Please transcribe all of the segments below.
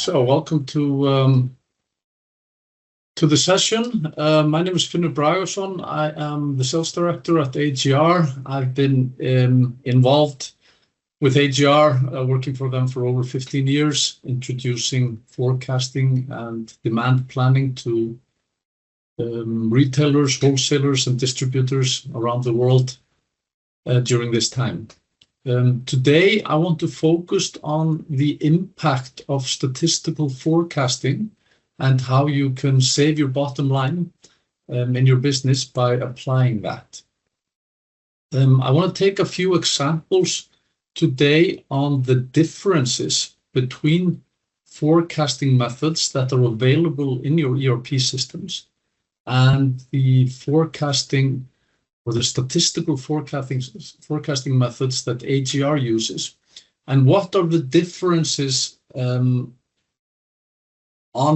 So welcome to the session. My name is Finnur Bragason. I am the sales director at AGR. I've been involved with AGR, working for them for over 15 years, introducing forecasting and demand planning to retailers, wholesalers, and distributors around the world during this time. Today, I want to focus on the impact of statistical forecasting and how you can save your bottom line in your business by applying that. I want to take a few examples today on the differences between forecasting methods that are available in your ERP systems and the forecasting or the statistical forecasting methods that AGR uses, and what are the differences on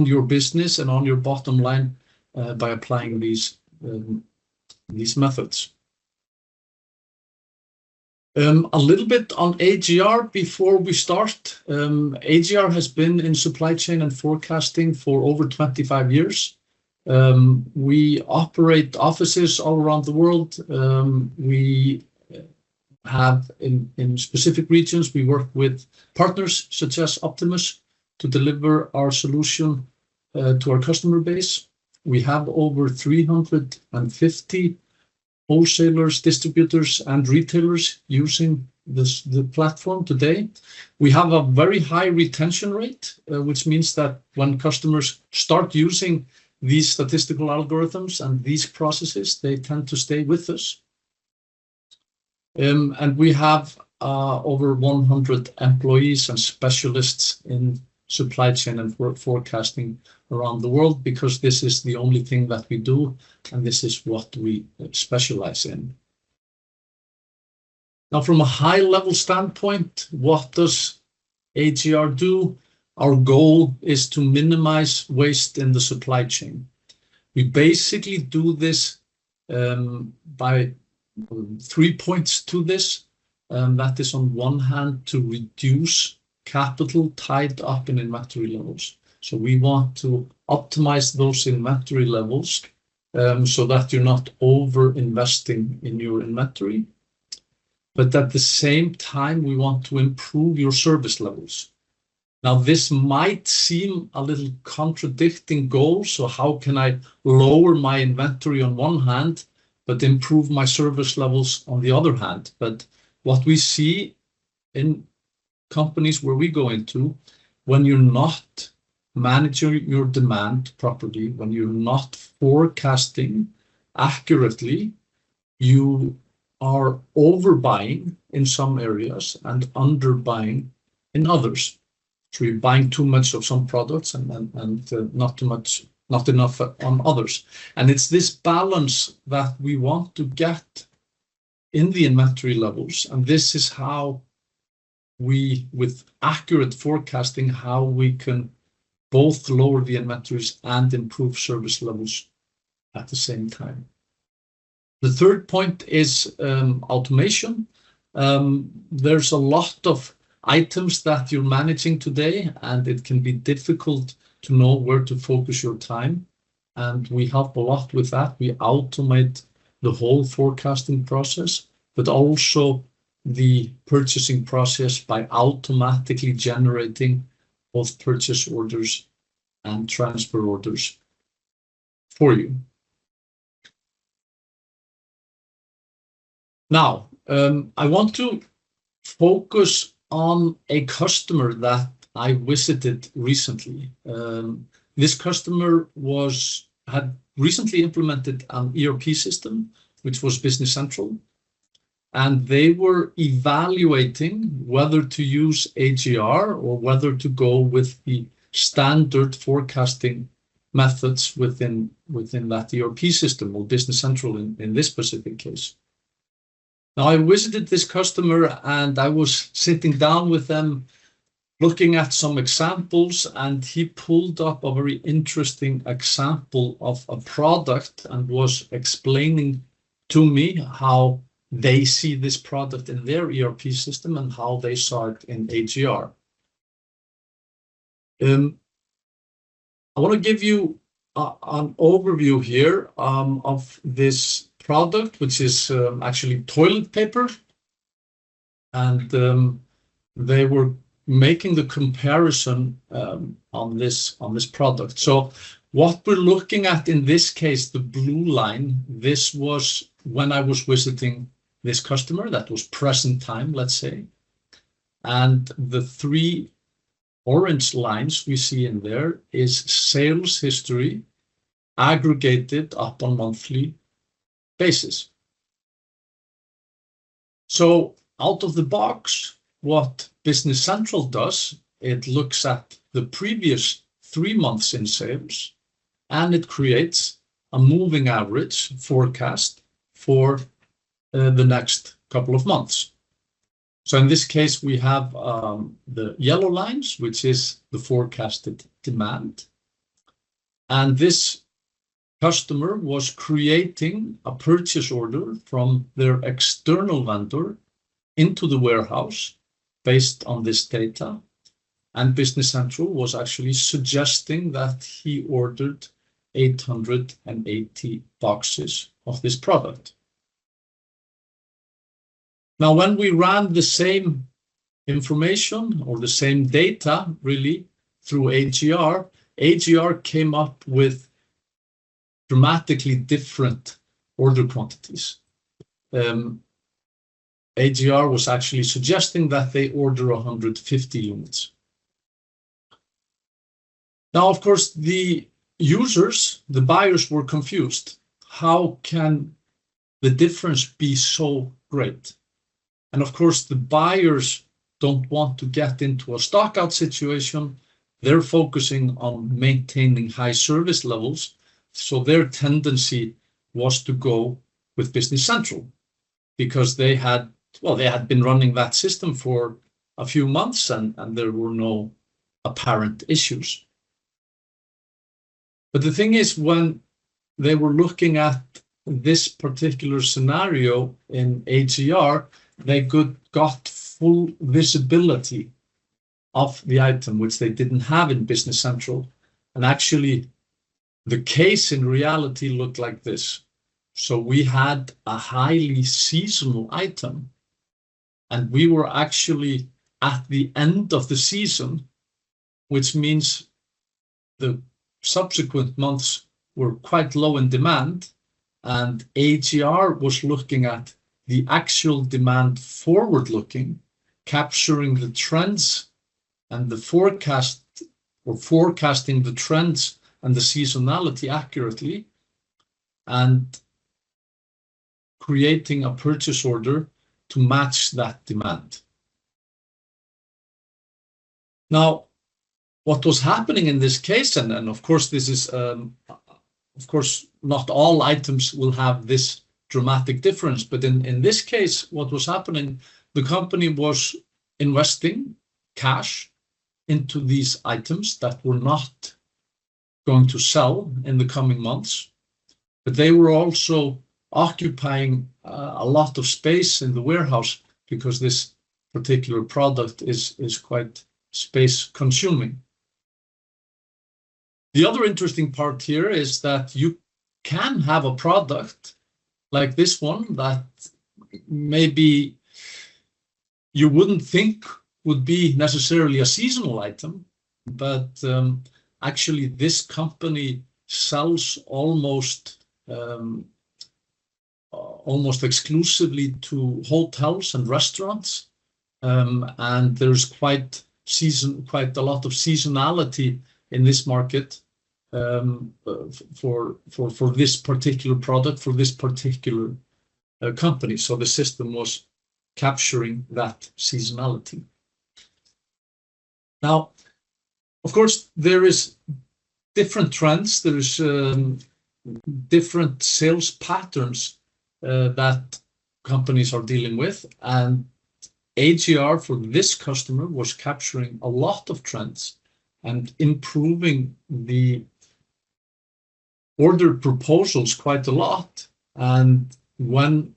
your business and on your bottom line by applying these methods. A little bit on AGR before we start. AGR has been in supply chain and forecasting for over 25 years. We operate offices all around the world. We have in specific regions, we work with partners such as Optimus to deliver our solution to our customer base. We have over 350 wholesalers, distributors, and retailers using the platform today. We have a very high retention rate, which means that when customers start using these statistical algorithms and these processes, they tend to stay with us. And we have over 100 employees and specialists in supply chain and forecasting around the world, because this is the only thing that we do, and this is what we specialize in. Now, from a high-level standpoint, what does AGR do? Our goal is to minimize waste in the supply chain. We basically do this by 3 points to this. That is, on one hand, to reduce capital tied up in inventory levels. So we want to optimize those inventory levels so that you're not over-investing in your inventory. But at the same time, we want to improve your service levels. Now, this might seem a little contradicting goal. So how can I lower my inventory on one hand, but improve my service levels on the other hand? But what we see in companies where we go into, when you're not managing your demand properly, when you're not forecasting accurately, you are overbuying in some areas and underbuying in others. So you're buying too much of some products and not enough on others. And it's this balance that we want to get in the inventory levels. And this is how we, with accurate forecasting, how we can both lower the inventories and improve service levels at the same time. The third point is automation. There's a lot of items that you're managing today, and it can be difficult to know where to focus your time. And we help a lot with that. We automate the whole forecasting process, but also the purchasing process by automatically generating both purchase orders and transfer orders for you. Now, I want to focus on a customer that I visited recently. This customer had recently implemented an ERP system, which was Business Central, and they were evaluating whether to use AGR or whether to go with the standard forecasting methods within that ERP system, or Business Central in this specific case. Now, I visited this customer and I was sitting down with them looking at some examples, and he pulled up a very interesting example of a product and was explaining to me how they see this product in their ERP system and how they saw it in AGR. I want to give you an overview here of this product, which is actually toilet paper. And they were making the comparison on this product. So what we're looking at in this case, the blue line, this was when I was visiting this customer, that was present time, let's say. And the three orange lines we see in there is sales history aggregated up on monthly basis. So out of the box, what Business Central does, it looks at the previous 3 months in sales, and it creates a moving average forecast for the next couple of months. So in this case, we have the yellow lines, which is the forecasted demand. And this customer was creating a purchase order from their external vendor into the warehouse based on this data. And Business Central was actually suggesting that he ordered 880 boxes of this product. Now, when we ran the same information or the same data really through AGR, AGR came up with dramatically different order quantities. AGR was actually suggesting that they order 150 units. Now, of course, the users, the buyers were confused. How can the difference be so great? And of course, the buyers don't want to get into a stockout situation. They're focusing on maintaining high service levels. So their tendency was to go with Business Central because they had been running that system for a few months and there were no apparent issues. But the thing is, when they were looking at this particular scenario in AGR, they got full visibility of the item, which they didn't have in Business Central. And actually, the case in reality looked like this. So we had a highly seasonal item, and we were actually at the end of the season, which means the subsequent months were quite low in demand, and AGR was looking at the actual demand forward-looking, capturing the trends and the forecast, or forecasting the trends and the seasonality accurately, and creating a purchase order to match that demand. Now, what was happening in this case, and of course this is, of course, not all items will have this dramatic difference, but in this case, what was happening, the company was investing cash into these items that were not going to sell in the coming months, but they were also occupying a lot of space in the warehouse because this particular product is quite space consuming. The other interesting part here is that you can have a product like this one that maybe you wouldn't think would be necessarily a seasonal item, but actually this company sells almost exclusively to hotels and restaurants, and there's quite a lot of seasonality in this market for this particular product, for this particular company. So the system was capturing that seasonality. Now, of course, there is different trends. There's different sales patterns that companies are dealing with, and AGR for this customer was capturing a lot of trends and improving the order proposals quite a lot. And when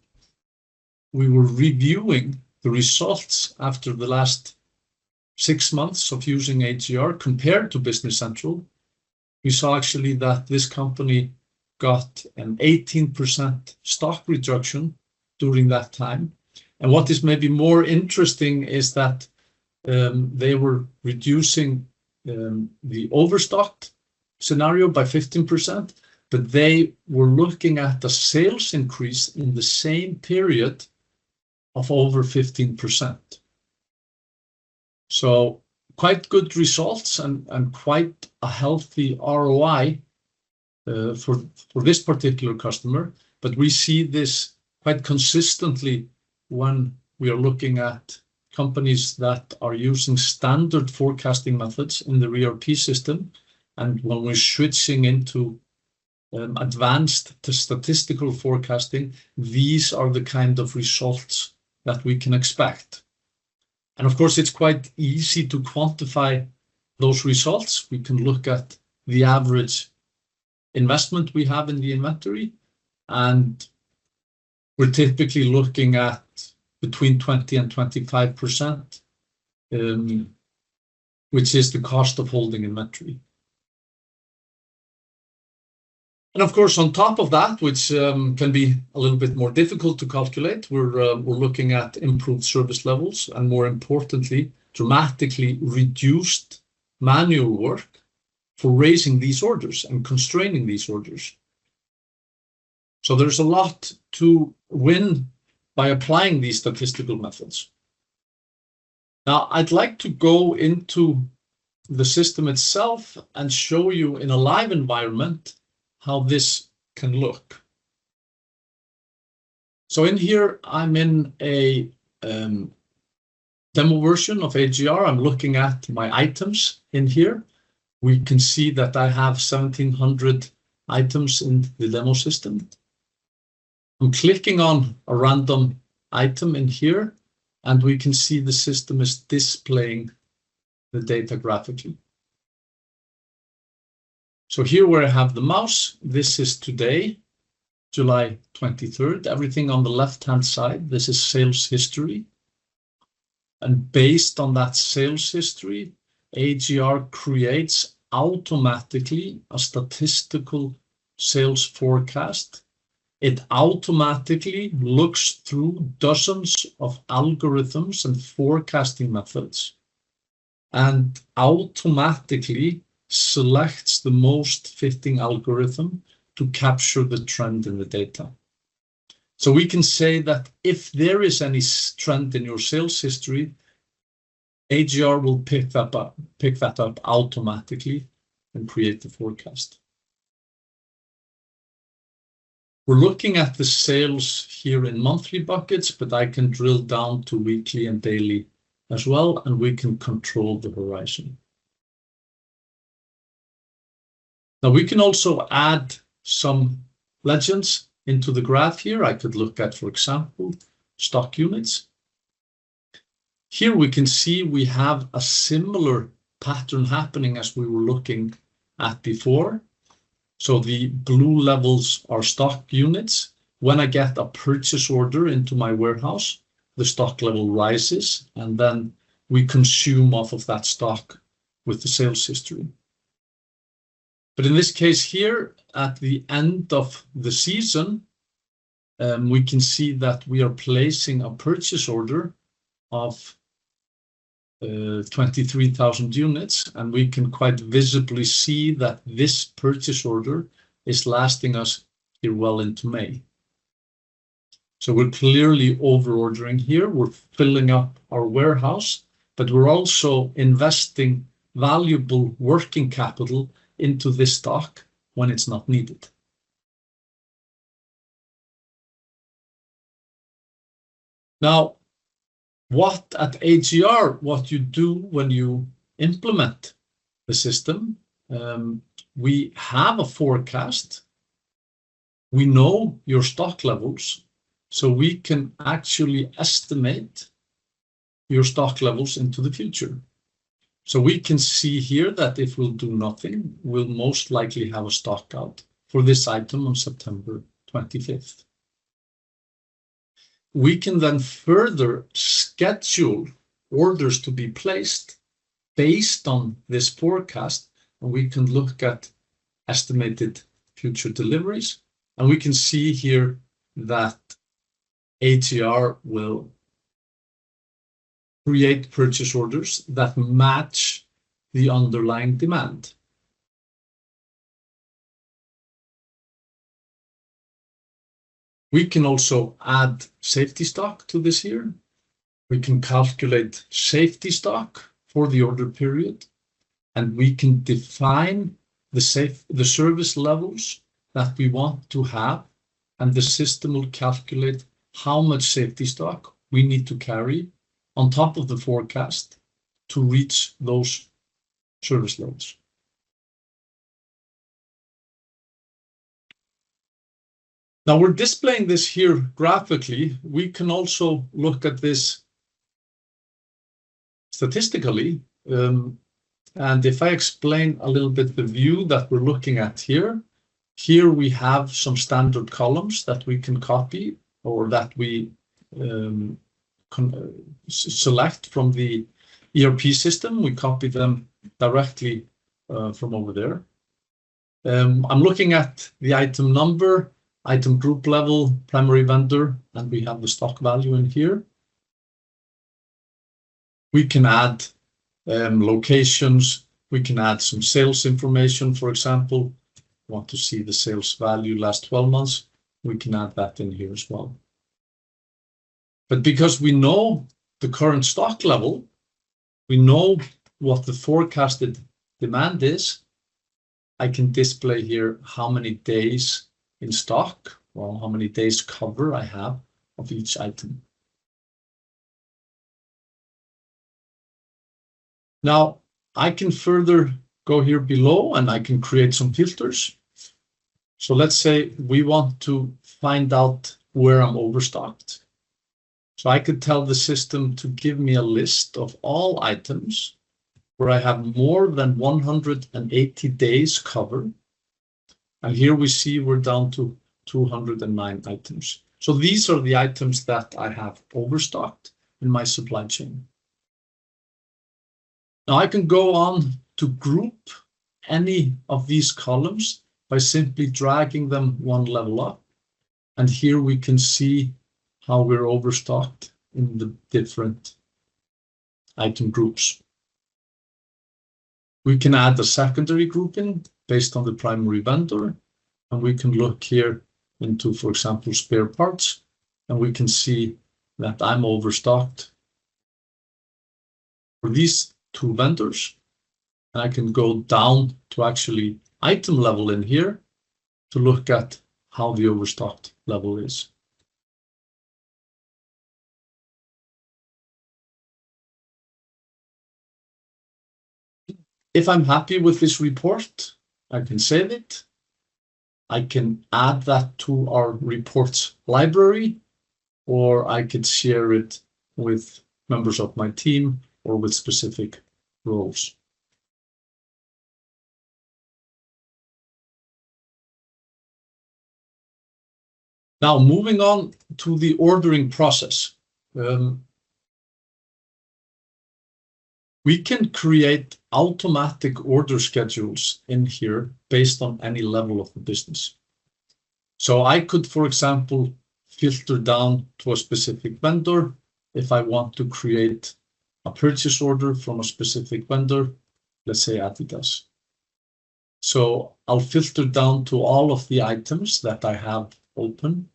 we were reviewing the results after the last 6 months of using AGR compared to Business Central, we saw actually that this company got an 18% stock reduction during that time. And what is maybe more interesting is that they were reducing the overstocked scenario by 15%, but they were looking at a sales increase in the same period of over 15%. So quite good results and quite a healthy ROI for this particular customer. But we see this quite consistently when we are looking at companies that are using standard forecasting methods in the ERP system, and when we're switching into advanced to statistical forecasting, these are the kind of results that we can expect. And of course, it's quite easy to quantify those results. We can look at the average investment we have in the inventory, and we're typically looking at between 20 and 25%, which is the cost of holding inventory. And of course, on top of that, which can be a little bit more difficult to calculate, we're looking at improved service levels and, more importantly, dramatically reduced manual work for raising these orders and constraining these orders. So there's a lot to win by applying these statistical methods. Now, I'd like to go into the system itself and show you in a live environment how this can look. So in here, I'm in a demo version of AGR. I'm looking at my items in here. We can see that I have 1,700 items in the demo system. I'm clicking on a random item in here, and we can see the system is displaying the data graphically. So here where I have the mouse, this is today, July 23rd. Everything on the left-hand side, this is sales history. And based on that sales history, AGR creates automatically a statistical sales forecast. It automatically looks through dozens of algorithms and forecasting methods and automatically selects the most fitting algorithm to capture the trend in the data. So we can say that if there is any trend in your sales history, AGR will pick that up automatically and create the forecast. We're looking at the sales here in monthly buckets, but I can drill down to weekly and daily as well, and we can control the horizon. Now we can also add some legends into the graph here. I could look at, for example, stock units. Here we can see we have a similar pattern happening as we were looking at before. So the blue levels are stock units. When I get a purchase order into my warehouse, the stock level rises, and then we consume off of that stock with the sales history. But in this case here, at the end of the season, we can see that we are placing a purchase order of 23,000 units, and we can quite visibly see that this purchase order is lasting us here well into May. So we're clearly over-ordering here. We're filling up our warehouse, but we're also investing valuable working capital into this stock when it's not needed. Now, what at AGR, what you do when you implement the system, we have a forecast. We know your stock levels, so we can actually estimate your stock levels into the future. So we can see here that if we'll do nothing, we'll most likely have a stock out for this item on September 25th. We can then further schedule orders to be placed based on this forecast, and we can look at estimated future deliveries. And we can see here that ATR will create purchase orders that match the underlying demand. We can also add safety stock to this here. We can calculate safety stock for the order period, and we can define the service levels that we want to have, and the system will calculate how much safety stock we need to carry on top of the forecast to reach those service levels. Now we're displaying this here graphically. We can also look at this statistically. And if I explain a little bit the view that we're looking at here, here we have some standard columns that we can copy or that we select from the ERP system. We copy them directly from over there. I'm looking at the item number, item group level, primary vendor, and we have the stock value in here. We can add locations. We can add some sales information, for example. Want to see the sales value last 12 months, we can add that in here as well. But because we know the current stock level, we know what the forecasted demand is, I can display here how many days in stock, or how many days cover I have of each item. Now, I can further go here below and I can create some filters. So let's say we want to find out where I'm overstocked. So I could tell the system to give me a list of all items where I have more than 180 days cover. And here we see we're down to 209 items. So these are the items that I have overstocked in my supply chain. Now I can go on to group any of these columns by simply dragging them one level up. And here we can see how we're overstocked in the different item groups. We can add a secondary grouping based on the primary vendor, and we can look here into, for example, spare parts, and we can see that I'm overstocked for these two vendors. And I can go down to actually item level in here to look at how the overstocked level is. If I'm happy with this report, I can save it. I can add that to our reports library, or I could share it with members of my team or with specific roles. Now, moving on to the ordering process. We can create automatic order schedules in here based on any level of the business. So I could, for example, filter down to a specific vendor if I want to create a purchase order from a specific vendor, let's say Adidas. So I'll filter down to all of the items that I have open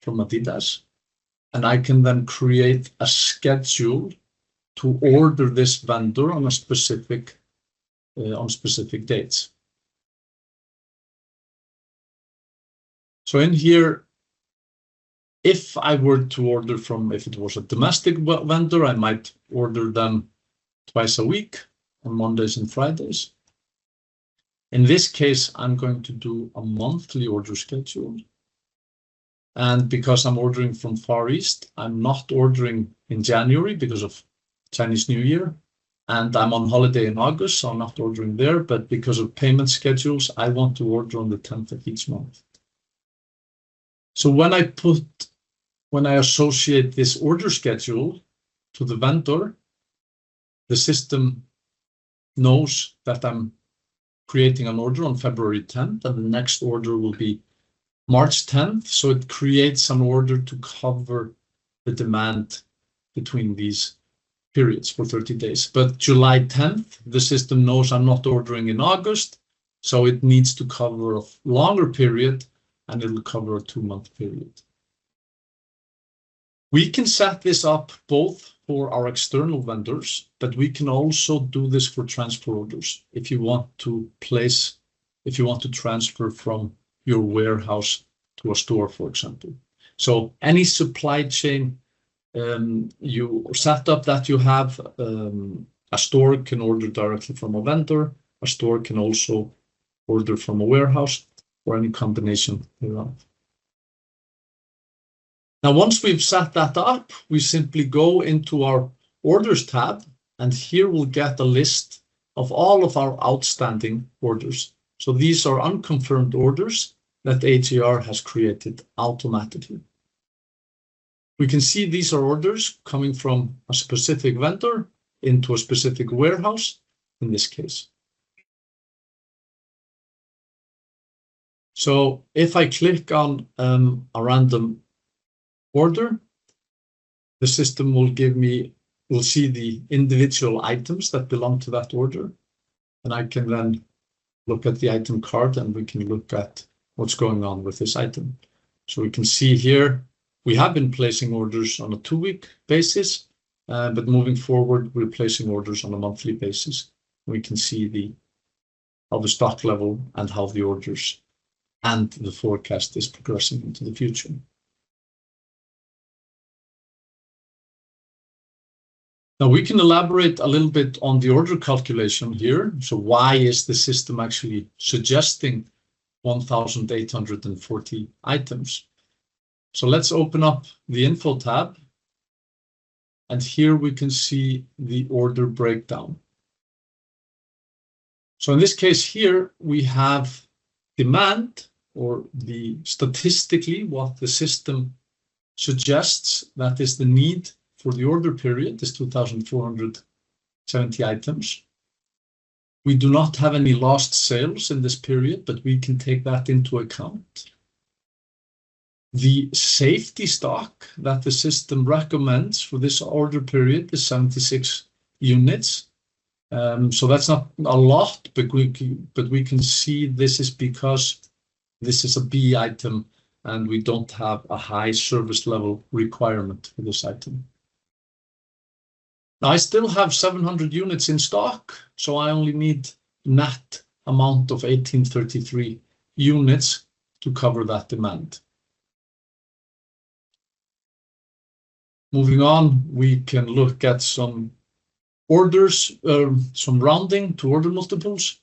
from Adidas, and I can then create a schedule to order this vendor on a specific on specific dates. So in here, if I were to order from, if it was a domestic vendor, I might order them twice a week on Mondays and Fridays. In this case, I'm going to do a monthly order schedule. And because I'm ordering from Far East, I'm not ordering in January because of Chinese New Year. And I'm on holiday in August, so I'm not ordering there. But because of payment schedules, I want to order on the 10th of each month. So when I associate this order schedule to the vendor, the system knows that I'm creating an order on February 10th, and the next order will be March 10th. So it creates an order to cover the demand between these periods for 30 days. But July 10th, the system knows I'm not ordering in August, so it needs to cover a longer period, and it'll cover a 2-month period. We can set this up both for our external vendors, but we can also do this for transfer orders if you want to transfer from your warehouse to a store, for example. So any supply chain you set up that you have, a store can order directly from a vendor, a store can also order from a warehouse, or any combination thereof. Now, once we've set that up, we simply go into our orders tab, and here we'll get a list of all of our outstanding orders. So these are unconfirmed orders that AGR has created automatically. We can see these are orders coming from a specific vendor into a specific warehouse in this case. So if I click on a random order, the system will see the individual items that belong to that order. And I can then look at the item card, and we can look at what's going on with this item. So we can see here, we have been placing orders on a 2-week basis, but moving forward, we're placing orders on a monthly basis. We can see how the stock level and how the orders and the forecast is progressing into the future. Now we can elaborate a little bit on the order calculation here. So why is the system actually suggesting 1,840 items? So let's open up the info tab, and here we can see the order breakdown. So in this case here, we have demand, or statistically what the system suggests that is the need for the order period is 2,470 items. We do not have any lost sales in this period, but we can take that into account. The safety stock that the system recommends for this order period is 76 units. So that's not a lot, but we can see this is because this is a B item and we don't have a high service level requirement for this item. Now I still have 700 units in stock, so I only need net amount of 1,833 units to cover that demand. Moving on, we can look at some orders, some rounding to order multiples.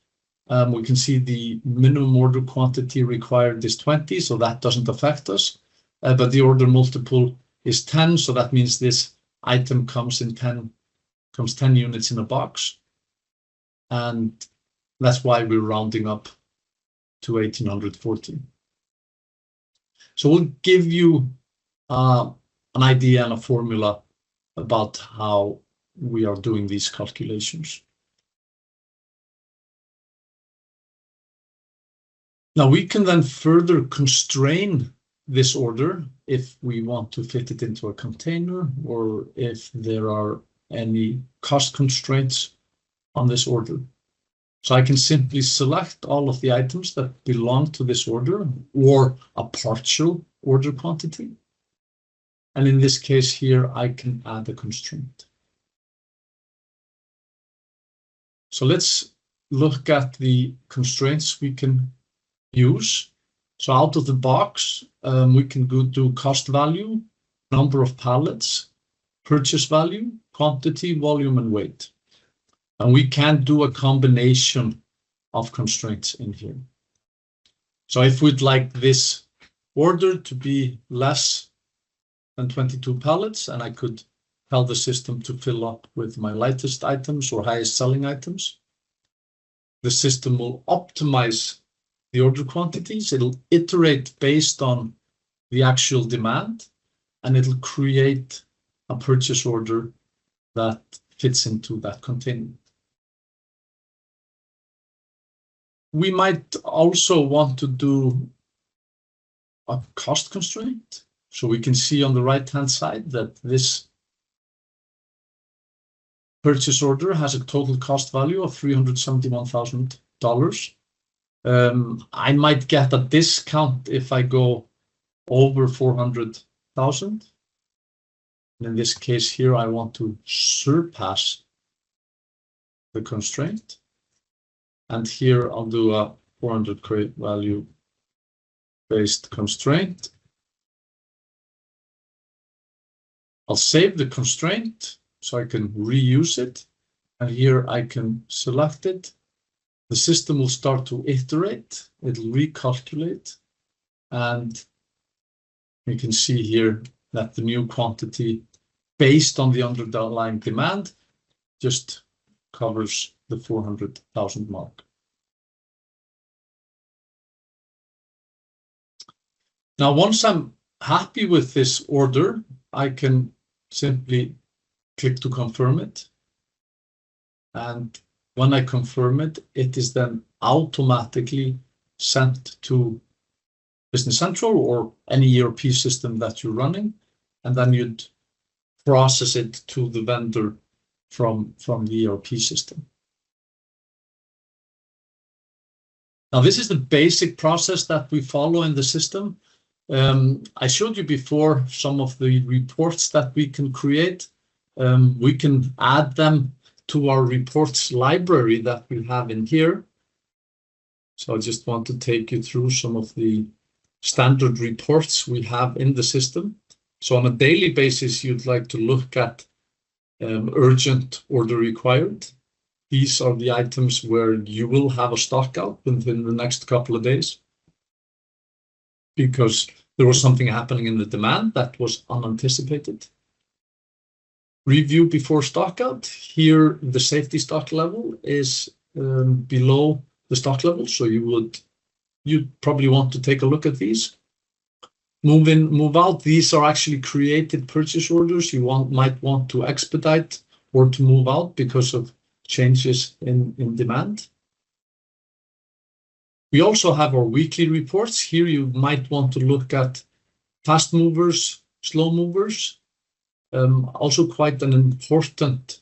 We can see the minimum order quantity required is 20, so that doesn't affect us. But the order multiple is 10, so that means this item comes 10 units in a box. And that's why we're rounding up to 1,840. So we'll give you an idea and a formula about how we are doing these calculations. Now we can then further constrain this order if we want to fit it into a container, or if there are any cost constraints on this order. So I can simply select all of the items that belong to this order, or a partial order quantity. And in this case here, I can add a constraint. So let's look at the constraints we can use. So out of the box, we can go to cost value, number of pallets, purchase value, quantity, volume, and weight. And we can do a combination of constraints in here. So if we'd like this order to be less than 22 pallets, and I could tell the system to fill up with my lightest items or highest selling items, the system will optimize the order quantities. It'll iterate based on the actual demand, and it'll create a purchase order that fits into that container. We might also want to do a cost constraint. So we can see on the right-hand side that this purchase order has a total cost value of $371,000. I might get a discount if I go over 400,000. In this case here, I want to surpass the constraint. And here I'll do a 400 value based constraint. I'll save the constraint so I can reuse it. And here I can select it. The system will start to iterate. It'll recalculate. And you can see here that the new quantity based on the underlying demand just covers the 400,000 mark. Now, once I'm happy with this order, I can simply click to confirm it. And when I confirm it, it is then automatically sent to Business Central or any ERP system that you're running, and then you'd process it to the vendor from the ERP system. Now, this is the basic process that we follow in the system. I showed you before some of the reports that we can create. We can add them to our reports library that we have in here. So I just want to take you through some of the standard reports we have in the system. So on a daily basis, you'd like to look at urgent order required. These are the items where you will have a stock out within the next couple of days because there was something happening in the demand that was unanticipated. Review before stock out. Here, the safety stock level is below the stock level, so you'd probably want to take a look at these. Move in, move out. These are actually created purchase orders you might want to expedite or to move out because of changes in demand. We also have our weekly reports. Here you might want to look at fast movers, slow movers. Also quite an important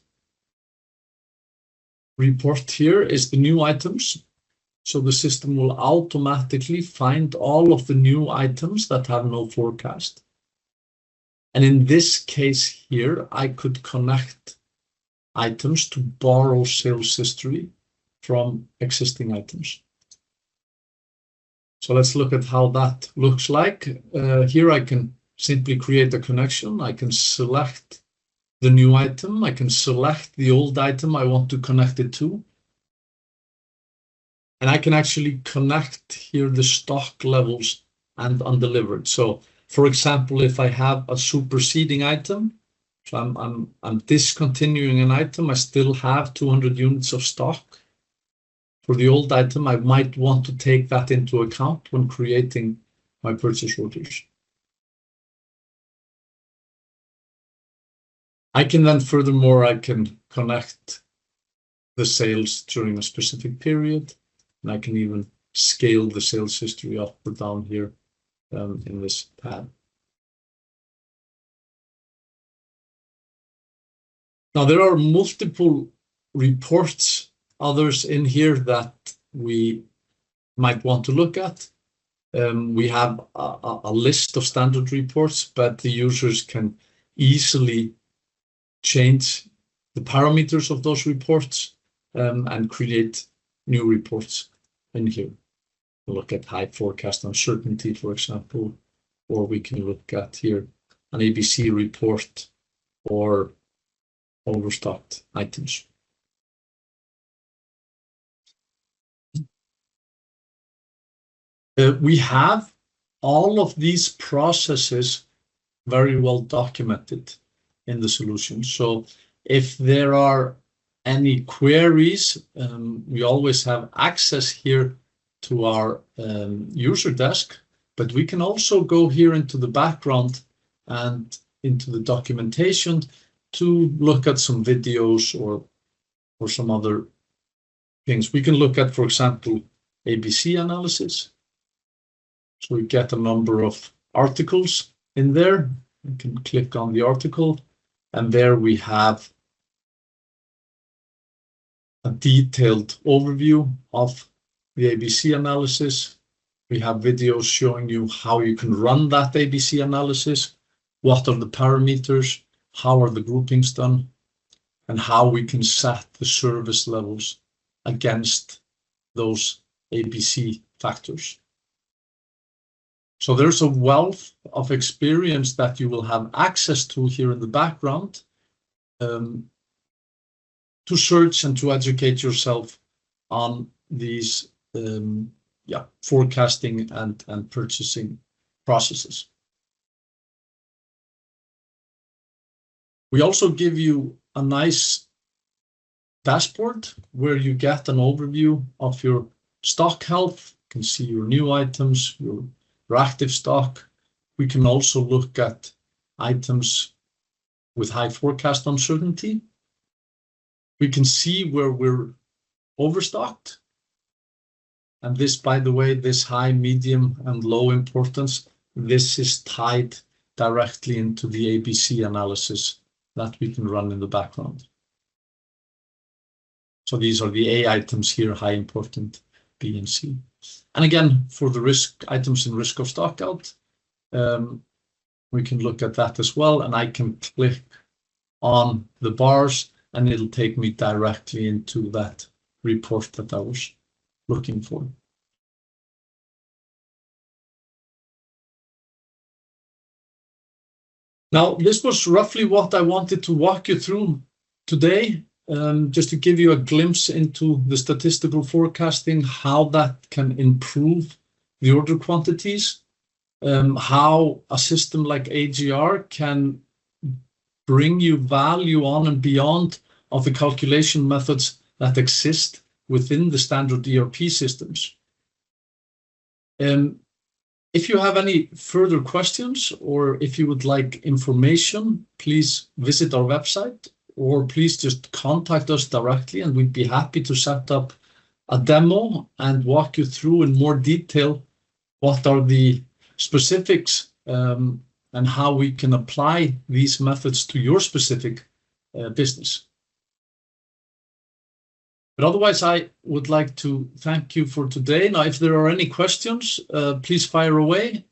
report here is the new items. So the system will automatically find all of the new items that have no forecast. And in this case here, I could connect items to borrow sales history from existing items. So let's look at how that looks like. Here I can simply create a connection. I can select the new item. I can select the old item I want to connect it to. And I can actually connect here the stock levels and undelivered. So for example, if I have a superseding item, so I'm discontinuing an item, I still have 200 units of stock. For the old item, I might want to take that into account when creating my purchase orders. I can then furthermore, I can connect the sales during a specific period, and I can even scale the sales history up or down here in this tab. Now, there are multiple reports, others in here that we might want to look at. We have a list of standard reports, but the users can easily change the parameters of those reports and create new reports in here. We'll look at high forecast uncertainty, for example, or we can look at here an ABC report or overstocked items. We have all of these processes very well documented in the solution. So if there are any queries, we always have access here to our user desk, but we can also go here into the background and into the documentation to look at some videos or some other things. We can look at, for example, ABC analysis. So we get a number of articles in there. You can click on the article, and there we have a detailed overview of the ABC analysis. We have videos showing you how you can run that ABC analysis, what are the parameters, how are the groupings done, and how we can set the service levels against those ABC factors. So there's a wealth of experience that you will have access to here in the background to search and to educate yourself on these forecasting and purchasing processes. We also give you a nice dashboard where you get an overview of your stock health. You can see your new items, your active stock. We can also look at items with high forecast uncertainty. We can see where we're overstocked. And this, by the way, this high, medium, and low importance, this is tied directly into the ABC analysis that we can run in the background. So these are the A items here, high important, B and C. And again, for the risk items in risk of stock out, we can look at that as well. And I can click on the bars and it'll take me directly into that report that I was looking for. Now, this was roughly what I wanted to walk you through today, just to give you a glimpse into the statistical forecasting, how that can improve the order quantities, how a system like AGR can bring you value on and beyond of the calculation methods that exist within the standard ERP systems. If you have any further questions or if you would like information, please visit our website or please just contact us directly and we'd be happy to set up a demo and walk you through in more detail what are the specifics and how we can apply these methods to your specific business. But otherwise, I would like to thank you for today. Now, if there are any questions, please fire away.